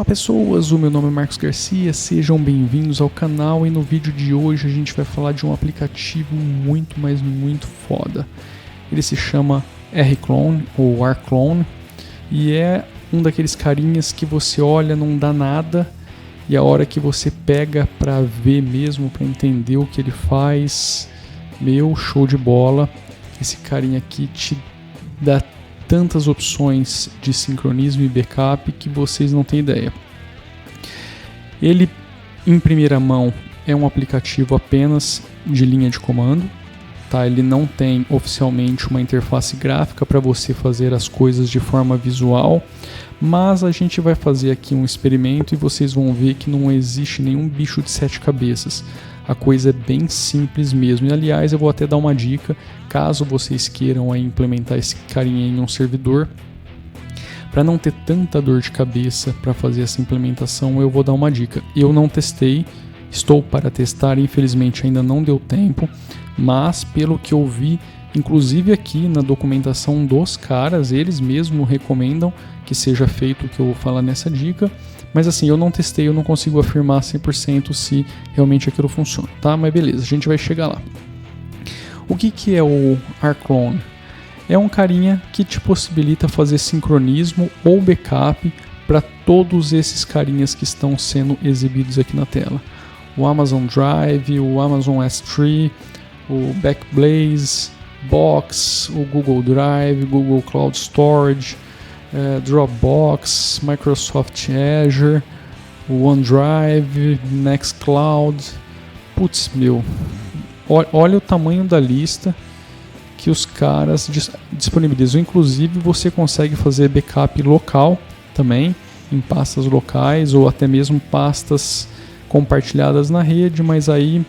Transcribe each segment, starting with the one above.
pessoas, o meu nome é Marcos Garcia, sejam bem-vindos ao canal e no vídeo de hoje a gente vai falar de um aplicativo muito, mas muito foda. Ele se chama rclone ou rclone e é um daqueles carinhas que você olha, não dá nada e a hora que você pega pra ver mesmo, pra entender o que ele faz, meu, show de bola. Esse carinha aqui te dá tantas opções de sincronismo e backup que vocês não têm ideia. Ele, em primeira mão, é um aplicativo apenas de linha de comando, tá? Ele não tem oficialmente uma interface gráfica para você fazer as coisas de forma visual, mas a gente vai fazer aqui um experimento e vocês vão ver que não existe nenhum bicho de 7 cabeças. A coisa é bem simples mesmo. E aliás, eu vou até dar uma dica, caso vocês queiram aí implementar esse carinha em um servidor, para não ter tanta dor de cabeça para fazer essa implementação, eu vou dar uma dica. Eu não testei, estou para testar, infelizmente ainda não deu tempo, mas pelo que eu vi, inclusive aqui na documentação dos caras, eles mesmos recomendam que seja feito o que eu vou falar nessa dica. Mas assim, eu não testei, eu não consigo afirmar 100% se realmente aquilo funciona, tá? Mas beleza, a gente vai chegar lá. O que é o rclone? É um carinha que te possibilita fazer sincronismo ou backup para todos esses carinhas que estão sendo exibidos aqui na tela. O Amazon Drive, o Amazon S3, o Backblaze, Box, o Google Drive, Google Cloud Storage, Dropbox, Microsoft Azure, o OneDrive, Nextcloud. Putz, meu, olha o tamanho da lista que os caras disponibilizam. Inclusive você consegue fazer backup local também, em pastas locais ou até mesmo pastas compartilhadas na rede, mas aí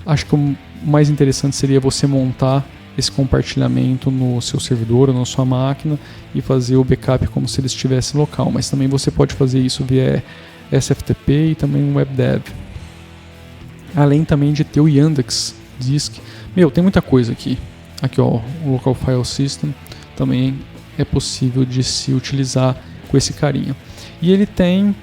acho que o mais interessante seria você montar esse compartilhamento no seu servidor ou na sua máquina e fazer o backup como se ele estivesse local, mas também você pode fazer isso via SFTP e também um WebDAV. Além também de ter o Yandex Disk. Meu, tem muita coisa aqui. Aqui ó, o Local File System também é possível de se utilizar com esse carinha. E ele tem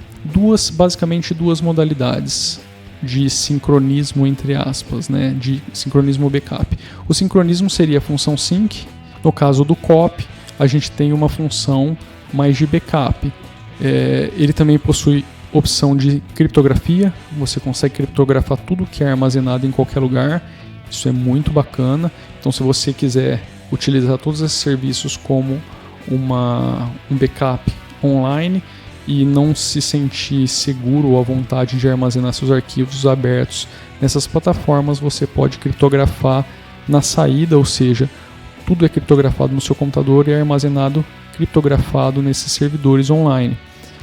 basicamente duas modalidades de sincronismo, entre aspas, né, de sincronismo backup. O sincronismo seria a função sync. No caso do copy, a gente tem uma função mais de backup. Ele também possui opção de criptografia. Você consegue criptografar tudo que é armazenado em qualquer lugar. Isso é muito bacana. Então, se você quiser utilizar todos esses serviços como um backup online e não se sentir seguro ou à vontade de armazenar seus arquivos abertos nessas plataformas, você pode criptografar na saída, ou seja, tudo é criptografado no seu computador e é armazenado criptografado nesses servidores online.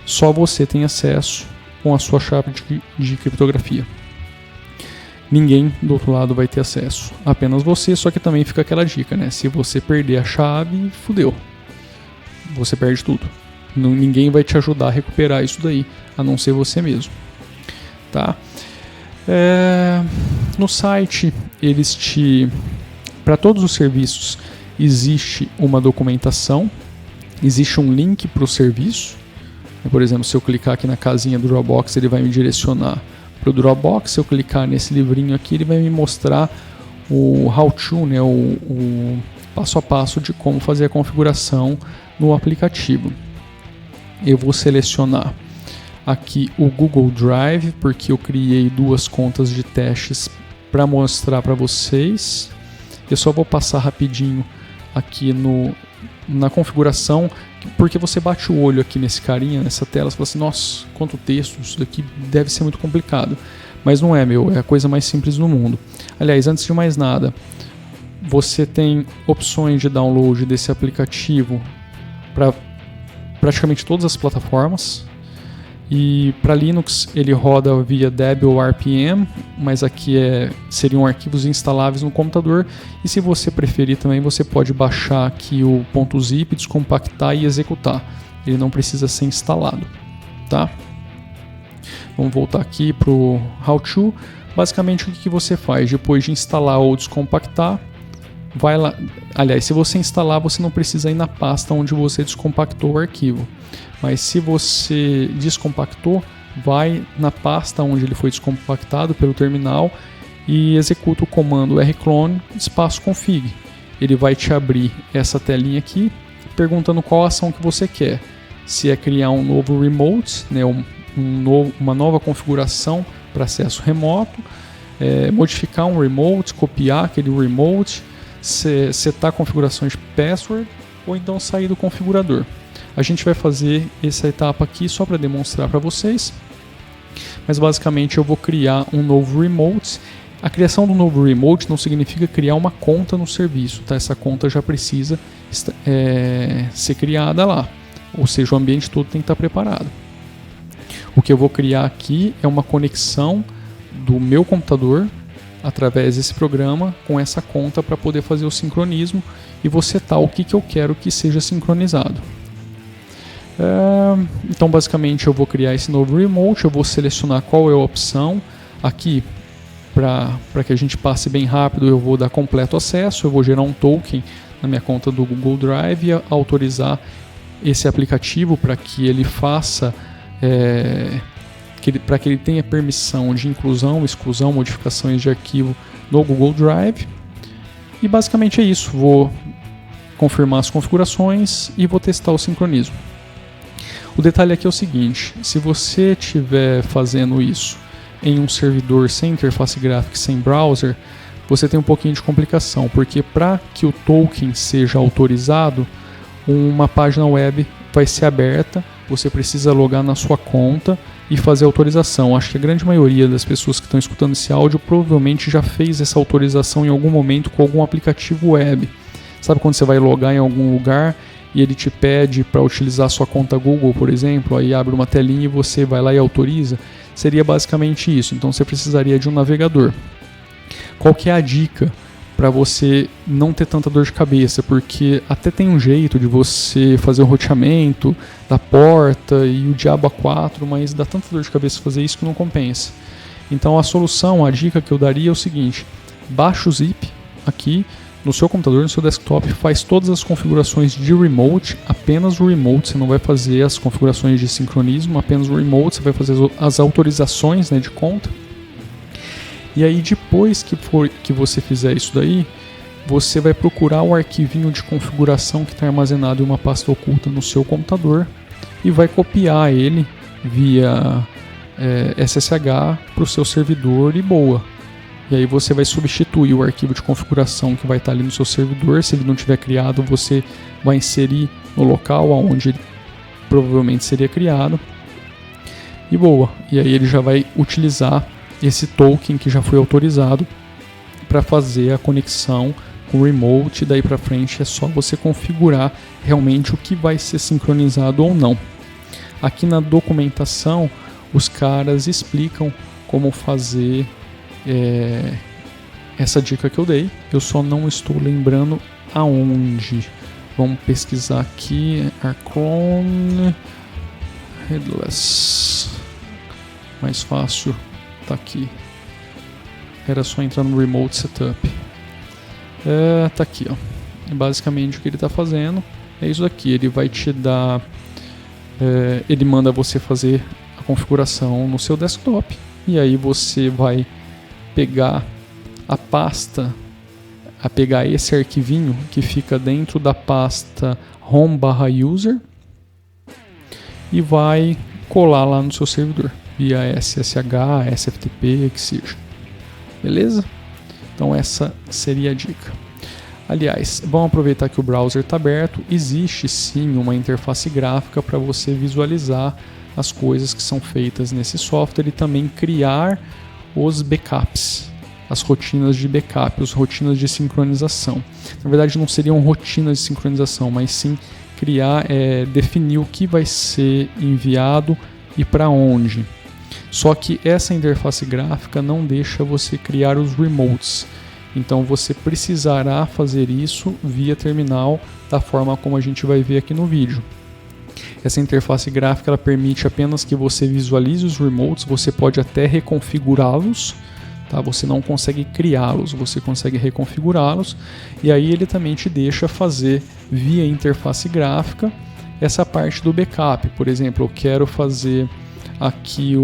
Só você tem acesso com a sua chave de criptografia. Ninguém do outro lado vai ter acesso, apenas você, só que também fica aquela dica, né? Se você perder a chave, fudeu. Você perde tudo. Ninguém vai te ajudar a recuperar isso daí, a não ser você mesmo, tá? No site, para todos os serviços existe uma documentação, existe um link para o serviço. Por exemplo, se eu clicar aqui na casinha do Dropbox, ele vai me direcionar para o Dropbox. Se eu clicar nesse livrinho aqui, ele vai me mostrar o how-to, né, o passo a passo de como fazer a configuração no aplicativo. Eu vou selecionar aqui o Google Drive, porque eu criei 2 contas de testes para mostrar para vocês. Eu só vou passar rapidinho aqui na configuração, porque você bate o olho aqui nesse carinha, nessa tela, você fala assim, nossa, quanto texto, isso daqui deve ser muito complicado. Mas não é, meu, é a coisa mais simples do mundo. Aliás, antes de mais nada, você tem opções de download desse aplicativo para praticamente todas as plataformas, e para Linux ele roda via Debian ou RPM, mas aqui seriam arquivos instaláveis no computador, e se você preferir também você pode baixar aqui o .zip, descompactar e executar, ele não precisa ser instalado, tá? Vamos voltar aqui para o How To. Basicamente o que você faz depois de instalar ou descompactar? Vai lá, aliás, se você instalar, você não precisa ir na pasta onde você descompactou o arquivo. mas se você descompactou, vai na pasta onde ele foi descompactado pelo terminal e executa o comando rclone espaço config. Ele vai te abrir essa telinha aqui, perguntando qual ação que você quer. Se é criar um novo remote, né, uma nova configuração para acesso remoto, modificar um remote, copiar aquele remote, setar configurações de password ou então sair do configurador. A gente vai fazer essa etapa aqui só para demonstrar para vocês, mas basicamente eu vou criar um novo remote. A criação do novo remote não significa criar uma conta no serviço, tá? Essa conta já precisa ser criada lá, ou seja, o ambiente todo tem que estar preparado. O que eu vou criar aqui é uma conexão do meu computador através desse programa com essa conta para poder fazer o sincronismo e vou setar o que eu quero que seja sincronizado. Então basicamente eu vou criar esse novo remote, eu vou selecionar qual é a opção. Aqui, para que a gente passe bem rápido, eu vou dar completo acesso, eu vou gerar um token na minha conta do Google Drive e autorizar esse aplicativo para que ele faça, para que ele tenha permissão de inclusão, exclusão, modificações de arquivo no Google Drive. E basicamente é isso, vou confirmar as configurações e vou testar o sincronismo. O detalhe aqui é o seguinte, se você estiver fazendo isso em um servidor sem interface gráfica, sem browser, você tem um pouquinho de complicação, porque para que o token seja autorizado, uma página web vai ser aberta, você precisa logar na sua conta e fazer a autorização. Acho que a grande maioria das pessoas que estão escutando esse áudio provavelmente já fez essa autorização em algum momento com algum aplicativo web. Sabe quando você vai logar em algum lugar e ele te pede para utilizar sua conta Google, por exemplo, aí abre uma telinha e você vai lá e autoriza? Seria basicamente isso. Então você precisaria de um navegador. Qual que é a dica para você não ter tanta dor de cabeça? Porque até tem um jeito de você fazer o roteamento da porta e o diabo a 4, mas dá tanta dor de cabeça fazer isso que não compensa. Então a solução, a dica que eu daria é o seguinte: baixa o zip aqui no seu computador, no seu desktop, faz todas as configurações de remote, apenas o remote, você não vai fazer as configurações de sincronismo, apenas o remote, você vai fazer as autorizações, né, de conta. E aí depois que você fizer isso daí, você vai procurar o arquivinho de configuração que está armazenado em uma pasta oculta no seu computador e vai copiar ele via SSH para o seu servidor e boa. E aí você vai substituir o arquivo de configuração que vai estar ali no seu servidor. Se ele não tiver criado, você vai inserir no local onde ele provavelmente seria criado. E boa. E aí ele já vai utilizar esse token que já foi autorizado para fazer a conexão com o remote. Daí para frente é só você configurar realmente o que vai ser sincronizado ou não. Aqui na documentação os caras explicam como fazer essa dica que eu dei. Eu só não estou lembrando aonde. Vamos pesquisar aqui. rclone headless. Mais fácil. Tá aqui. Era só entrar no Remote Setup. Tá aqui, ó. Basicamente o que ele está fazendo é isso aqui. Ele vai te dar. Ele manda você fazer a configuração no seu desktop. E aí você vai pegar a pasta, pegar esse arquivinho que fica dentro da pasta home/user e vai colar lá no seu servidor via SSH, SFTP, que seja. Beleza? Então essa seria a dica. Aliás, vamos aproveitar que o browser está aberto. Existe sim uma interface gráfica para você visualizar as coisas que são feitas nesse software e também criar os backups, as rotinas de backup, as rotinas de sincronização. Na verdade não seriam rotinas de sincronização, mas sim criar, definir o que vai ser enviado e para onde. Só que essa interface gráfica não deixa você criar os remotes. Então você precisará fazer isso via terminal, da forma como a gente vai ver aqui no vídeo. Essa interface gráfica ela permite apenas que você visualize os remotes, você pode até reconfigurá-los, tá? Você não consegue criá-los, você consegue reconfigurá-los, e aí ele também te deixa fazer via interface gráfica essa parte do backup. Por exemplo, eu quero fazer aqui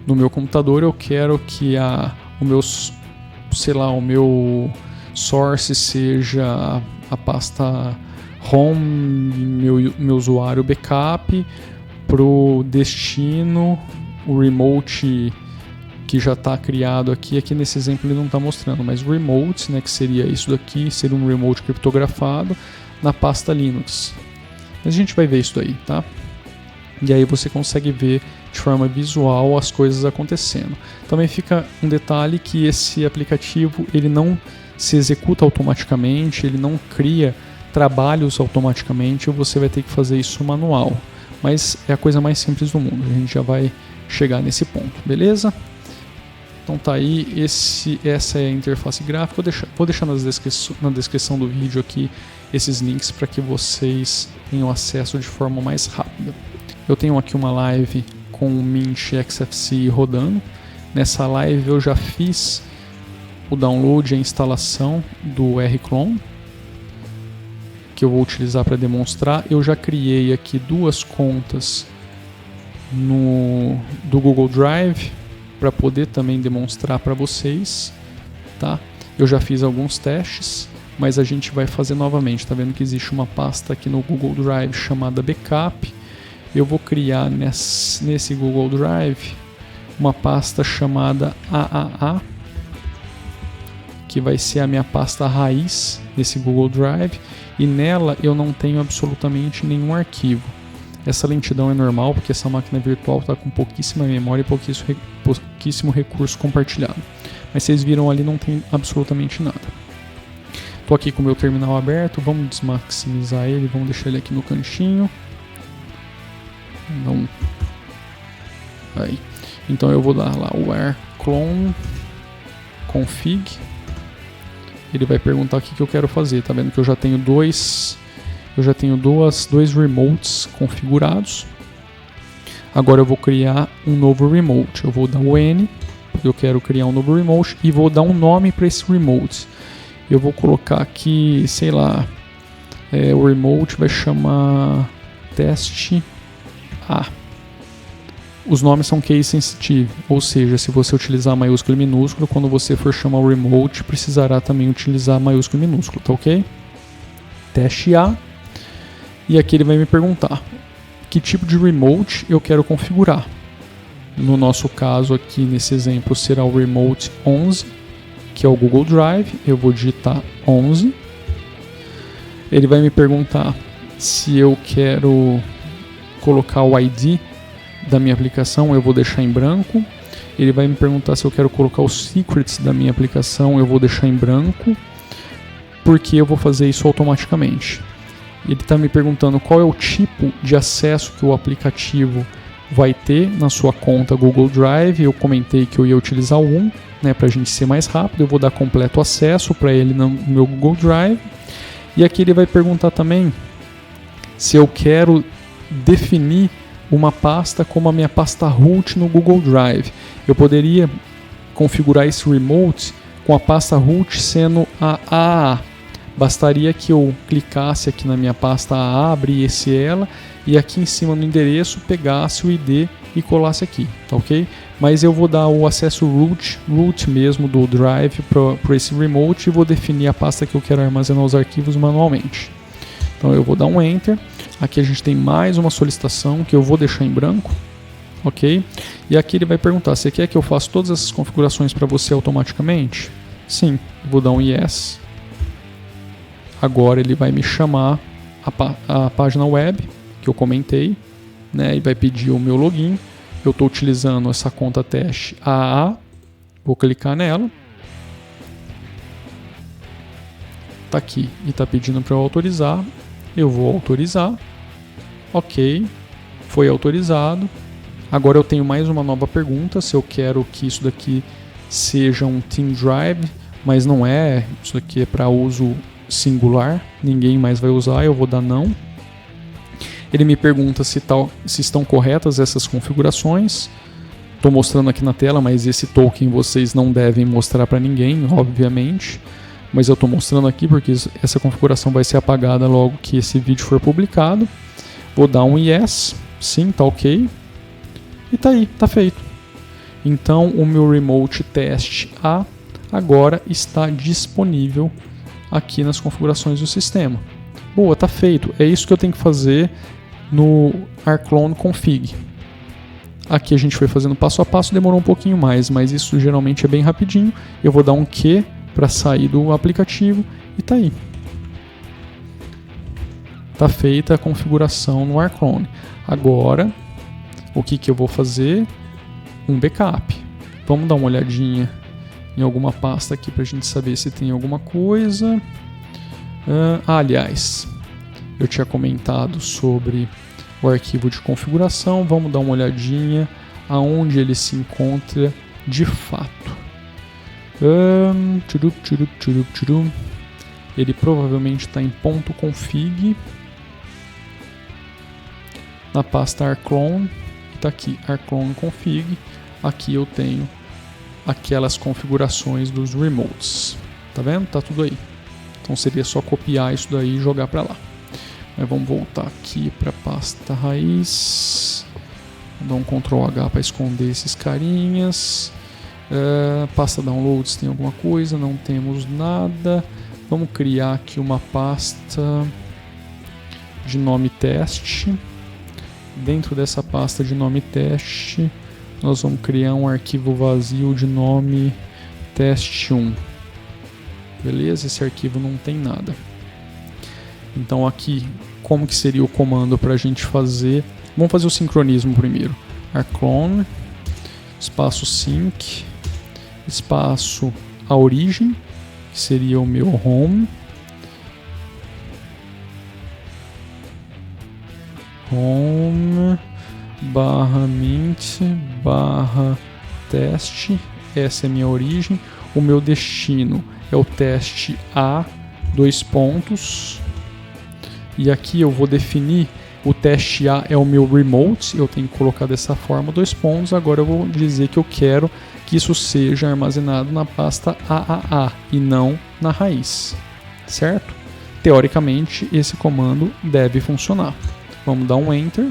no meu computador, eu quero que o meu source seja a pasta home, meu usuário backup, pro destino, o remote que já está criado aqui nesse exemplo ele não está mostrando, mas o remote, né, que seria isso daqui, seria um remote criptografado na pasta Linux. Mas a gente vai ver isso daí, tá? E aí você consegue ver de forma visual as coisas acontecendo. Também fica um detalhe que esse aplicativo ele não se executa automaticamente, ele não cria trabalhos automaticamente, você vai ter que fazer isso manual. Mas é a coisa mais simples do mundo, a gente já vai chegar nesse ponto, beleza? Então tá aí, essa é a interface gráfica. Vou deixar na descrição do vídeo aqui esses links para que vocês tenham acesso de forma mais rápida. Eu tenho aqui uma live com o Mint XFCE rodando. Nessa live eu já fiz o download e a instalação do rclone, que eu vou utilizar para demonstrar. Eu já criei aqui 2 contas do Google Drive para poder também demonstrar para vocês, tá? Eu já fiz alguns testes, mas a gente vai fazer novamente. Tá vendo que existe uma pasta aqui no Google Drive chamada Backup. Eu vou criar nesse Google Drive uma pasta chamada AAA, que vai ser a minha pasta raiz desse Google Drive, e nela eu não tenho absolutamente nenhum arquivo. Essa lentidão é normal porque essa máquina virtual está com pouquíssima memória e pouquíssimo recurso compartilhado. Mas vocês viram ali, não tem absolutamente nada. Estou aqui com o meu terminal aberto, vamos desmaximizar ele, vamos deixar ele aqui no cantinho. Não. Aí. Então eu vou dar lá o rclone config. Ele vai perguntar o que eu quero fazer. Tá vendo que eu já tenho dois remotes configurados. Agora eu vou criar um novo remote. Eu vou dar o N, porque eu quero criar um novo remote, e vou dar um nome para esse remote. Eu vou colocar aqui, sei lá, o remote vai chamar teste A. Os nomes são case sensitive, ou seja, se você utilizar maiúsculo e minúsculo, quando você for chamar o remote, precisará também utilizar maiúsculo e minúsculo, tá ok? Teste A. E aqui ele vai me perguntar que tipo de remote eu quero configurar. No nosso caso aqui, nesse exemplo, será o remote 11, que é o Google Drive. Eu vou digitar 11. Ele vai me perguntar se eu quero colocar o ID da minha aplicação, eu vou deixar em branco. Ele vai me perguntar se eu quero colocar os secrets da minha aplicação, eu vou deixar em branco, porque eu vou fazer isso automaticamente. Ele está me perguntando qual é o tipo de acesso que o aplicativo vai ter na sua conta Google Drive. Eu comentei que eu ia utilizar o 1, né, para a gente ser mais rápido. Eu vou dar completo acesso para ele no meu Google Drive. E aqui ele vai perguntar também se eu quero definir uma pasta como a minha pasta root no Google Drive. Eu poderia configurar esse remote com a pasta root sendo a AA. Bastaria que eu clicasse aqui na minha pasta AA, abrisse ela e aqui em cima no endereço pegasse o ID e colasse aqui, tá ok? Mas eu vou dar o acesso root mesmo do Drive para esse remote e vou definir a pasta que eu quero armazenar os arquivos manualmente. Então eu vou dar um Enter. Aqui a gente tem mais uma solicitação que eu vou deixar em branco, ok? E aqui ele vai perguntar, você quer que eu faça todas essas configurações para você automaticamente? Sim, eu vou dar um Yes. Agora ele vai me chamar a página web que eu comentei, né? E vai pedir o meu login. Eu estou utilizando essa conta teste AA, vou clicar nela. Tá aqui e está pedindo para eu autorizar. Eu vou autorizar. Ok, foi autorizado. Agora eu tenho mais uma nova pergunta, se eu quero que isso daqui seja um Team Drive, mas não é, isso daqui é para uso singular, ninguém mais vai usar, eu vou dar não. Ele me pergunta se estão corretas essas configurações. Estou mostrando aqui na tela, mas esse token vocês não devem mostrar para ninguém, obviamente. mas eu estou mostrando aqui porque essa configuração vai ser apagada logo que esse vídeo for publicado. Vou dar um yes, sim, tá ok, e tá aí, tá feito. Então o meu Remote Test A agora está disponível aqui nas configurações do sistema. Boa, tá feito. É isso que eu tenho que fazer no rclone config. Aqui a gente foi fazendo passo a passo, demorou um pouquinho mais, mas isso geralmente é bem rapidinho. Eu vou dar um Q para sair do aplicativo e tá aí. Tá feita a configuração no rclone. Agora, o que eu vou fazer? Um backup. Vamos dar uma olhadinha em alguma pasta aqui para a gente saber se tem alguma coisa. Aliás, eu tinha comentado sobre o arquivo de configuração. Vamos dar uma olhadinha aonde ele se encontra de fato. Ele provavelmente está em .config na pasta rclone. Está aqui, rclone config. Aqui eu tenho aquelas configurações dos remotes. Tá vendo? Tá tudo aí. Então seria só copiar isso daí e jogar para lá. Mas vamos voltar aqui para a pasta raiz. Vou dar um Ctrl H para esconder esses carinhas. Pasta downloads, tem alguma coisa? Não temos nada. Vamos criar aqui uma pasta de nome teste. Dentro dessa pasta de nome teste, nós vamos criar um arquivo vazio de nome teste1. Beleza? Esse arquivo não tem nada. Então aqui, como que seria o comando para a gente fazer? Vamos fazer o sincronismo primeiro. rclone, espaço sync, espaço a origem, que seria o meu home. Home /mint /teste, essa é a minha origem. O meu destino é o teste A, 2 pontos. E aqui eu vou definir o teste A é o meu remote, eu tenho que colocar dessa forma 2 pontos. Agora eu vou dizer que eu quero que isso seja armazenado na pasta AAA e não na raiz, certo? Teoricamente esse comando deve funcionar. Vamos dar um Enter.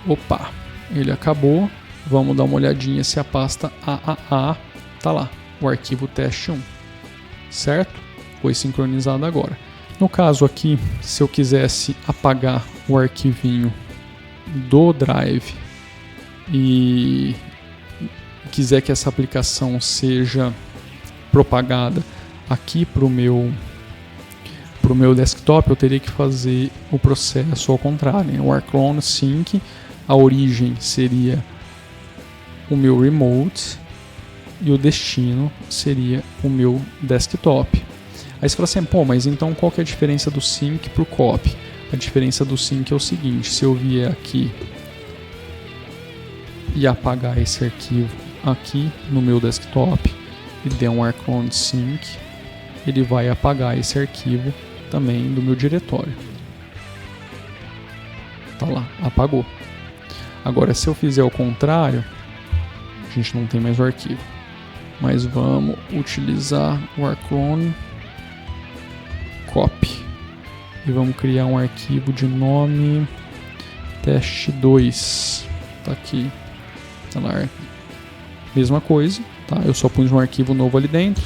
Opa, ele acabou. Vamos dar uma olhadinha se a pasta AAA está lá, o arquivo teste1, certo? Foi sincronizado agora. No caso aqui, se eu quisesse apagar o arquivinho do Drive e quiser que essa aplicação seja propagada aqui para o meu desktop, eu teria que fazer o processo ao contrário, né? O rclone sync, a origem seria o meu remote e o destino seria o meu desktop. Aí você fala assim, pô, mas então qual que é a diferença do sync para o copy? A diferença do sync é o seguinte: se eu vier aqui e apagar esse arquivo aqui no meu desktop e der um rclone sync, ele vai apagar esse arquivo também do meu diretório. Tá lá, apagou. Agora, se eu fizer o contrário, a gente não tem mais o arquivo. Mas vamos utilizar o rclone copy e vamos criar um arquivo de nome teste2. Tá aqui, tá lá. Mesma coisa, tá? Eu só pus um arquivo novo ali dentro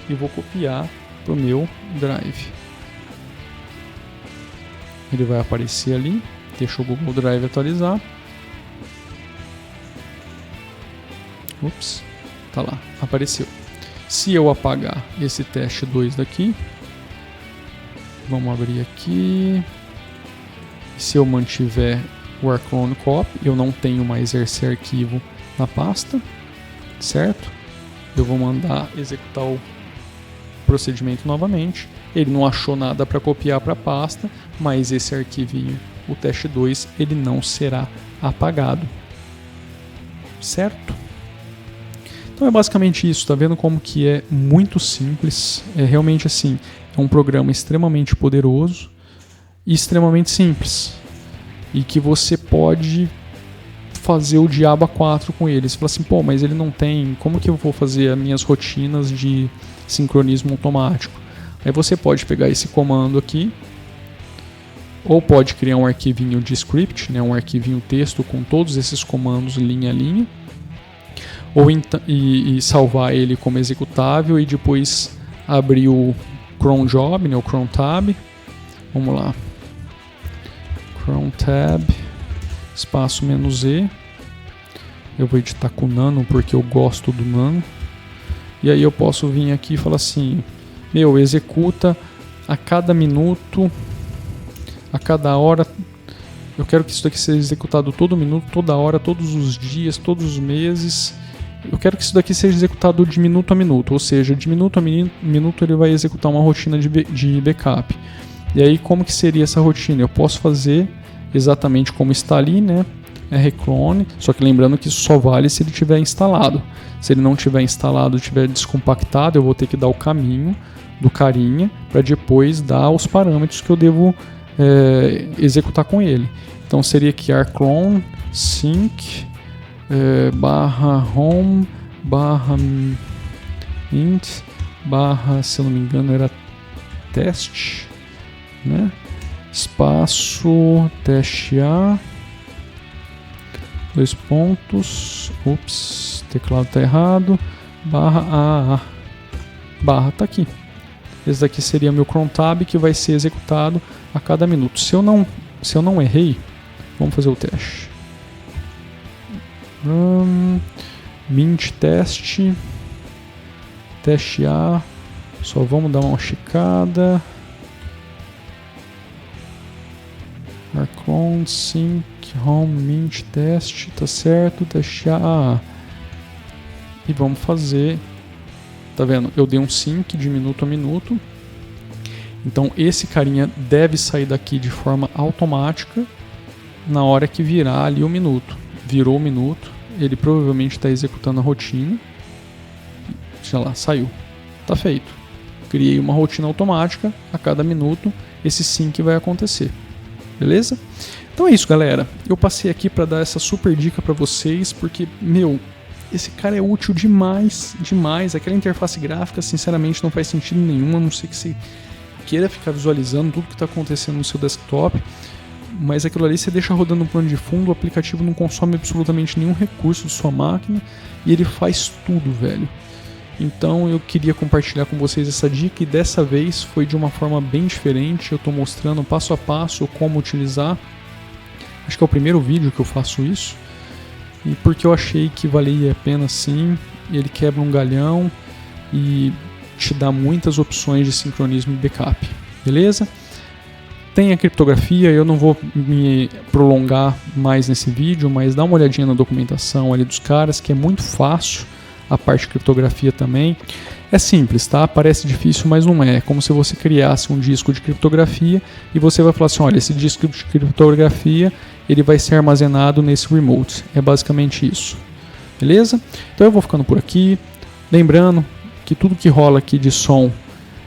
e vou copiar pro meu Drive. Ele vai aparecer ali. Deixa o Google Drive atualizar. Ups, tá lá, apareceu. Se eu apagar esse teste2 daqui, vamos abrir aqui. Se eu mantiver o rclone copy, eu não tenho mais esse arquivo na pasta, certo? Eu vou mandar executar o procedimento novamente. Ele não achou nada para copiar para a pasta, mas esse arquivinho, o teste2, ele não será apagado, certo? Então é basicamente isso, tá vendo como que é muito simples, é realmente assim, é um programa extremamente poderoso e extremamente simples, e que você pode fazer o Diaba 4 com ele. Você fala assim, pô, mas ele não tem, como que eu vou fazer as minhas rotinas de sincronismo automático? Aí você pode pegar esse comando aqui, ou pode criar um arquivinho de script, né, um arquivinho texto com todos esses comandos linha a linha, ou e salvar ele como executável e depois abrir o cron job, né, o cron tab. Vamos lá, cron tab, espaço "-e". Eu vou editar com nano porque eu gosto do nano. E aí eu posso vir aqui e falar assim, executa a cada minuto, a cada hora. Eu quero que isso daqui seja executado todo minuto, toda hora, todos os dias, todos os meses. Eu quero que isso daqui seja executado de minuto a minuto, ou seja, de minuto a minuto ele vai executar uma rotina de backup. E aí como que seria essa rotina? Eu posso fazer exatamente como está ali, né? rclone, só que lembrando que isso só vale se ele tiver instalado. Se ele não tiver instalado, tiver descompactado, eu vou ter que dar o caminho do carinha para depois dar os parâmetros que eu devo executar com ele. Então seria aqui rclone sync barra home barra int barra, se eu não me engano era teste, né? Espaço teste A, dois pontos, ups, teclado tá errado, barra AA, barra tá aqui. Esse daqui seria meu cron tab que vai ser executado a cada minuto. Se eu não errei, vamos fazer o teste. Mint teste, teste A, só vamos dar uma checada. rclone sync home mint teste, tá certo, teste A. E vamos fazer, tá vendo? Eu dei um sync de minuto a minuto. Então esse carinha deve sair daqui de forma automática na hora que virar ali o minuto. Virou o minuto, ele provavelmente está executando a rotina. Já lá, saiu. Tá feito. Criei uma rotina automática, a cada minuto esse sync vai acontecer. Beleza? Então é isso, galera. Eu passei aqui para dar essa super dica para vocês, porque, esse cara é útil demais, demais. Aquela interface gráfica, sinceramente, não faz sentido nenhum, a não ser que você queira ficar visualizando tudo que está acontecendo no seu desktop. Mas aquilo ali você deixa rodando no plano de fundo, o aplicativo não consome absolutamente nenhum recurso de sua máquina e ele faz tudo, velho. Então eu queria compartilhar com vocês essa dica e dessa vez foi de uma forma bem diferente. Eu estou mostrando passo a passo como utilizar. Acho que é o primeiro vídeo que eu faço isso. E porque eu achei que valia a pena sim. Ele quebra um galhão e te dá muitas opções de sincronismo e backup. Beleza? Tem a criptografia, eu não vou me prolongar mais nesse vídeo, mas dá uma olhadinha na documentação ali dos caras, que é muito fácil. A parte de criptografia também. É simples, tá? Parece difícil, mas não é. É como se você criasse um disco de criptografia e você vai falar assim, olha, esse disco de criptografia ele vai ser armazenado nesse remote. É basicamente isso. Beleza? Então eu vou ficando por aqui. Lembrando que tudo que rola aqui de som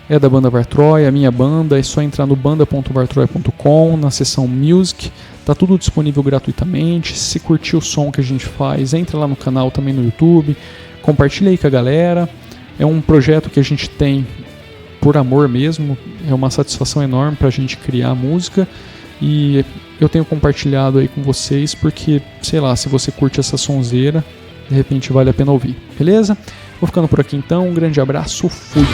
é da banda Vartroy, a minha banda. É só entrar no banda.vartroy.com, na seção Music. Tá tudo disponível gratuitamente. Se curtir o som que a gente faz, entra lá no canal também no YouTube. Compartilha aí com a galera. É um projeto que a gente tem por amor mesmo. É uma satisfação enorme pra gente criar música. E eu tenho compartilhado aí com vocês porque, sei lá, se você curte essa sonzeira, de repente vale a pena ouvir. Beleza? Vou ficando por aqui então. Um grande abraço. Fui!